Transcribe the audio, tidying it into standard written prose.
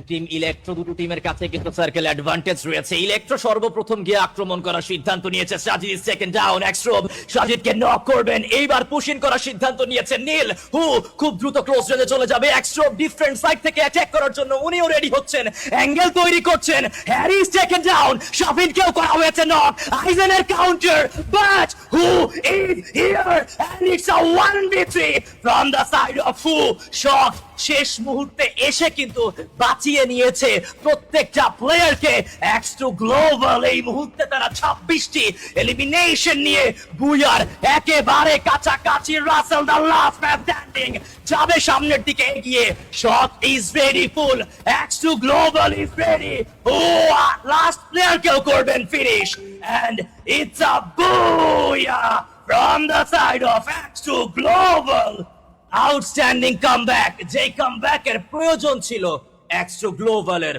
Team electro দুটো টিমের কাছে কিন্তু সার্কেল অ্যাডভান্টেজ রয়েছে। ইলেকট্রো সর্বপ্রথম গিয়ে আক্রমণ করার সিদ্ধান্ত নিয়েছে। সাজিদ সেকেন্ড ডাউন, এক্সট্রোব সাজিদকে নক করবেন। এইবার পুশিং করার সিদ্ধান্ত নিয়েছে নীল। খুব দ্রুত ক্লোজ রেঞ্জে চলে যাবে। এক্সট্রোব ডিফারেন্ট সাইড থেকে অ্যাটাক করার জন্য উনিও রেডি হচ্ছেন, অ্যাঙ্গেল তৈরি করছেন। হ্যারি সেকেন্ড ডাউন, শাফিনকেও করা হয়েছে নক। আইজেনের counter, but who is here and it's a 1v3 from the side of who. Shot শেষ মুহূর্তে এসে কিন্তু বাঁচিয়ে নিয়েছে প্রত্যেকটা প্লেয়ারকে। X2 গ্লোবাল এই মুহূর্তে তারা 26টি এলিমিনেশন নিয়ে বুয়ার একেবারে কাছাকাছি। Russell the last man standing যাবে সামনের দিকে এগিয়ে। Shot is ready full, X2 Global is ready. ও লাস্ট প্লেয়ার কেও করবেন finish and it's a booyah from the side of X2 Global. Outstanding comeback, যে কামব্যাকের প্রয়োজন ছিল X2 গ্লোবালের।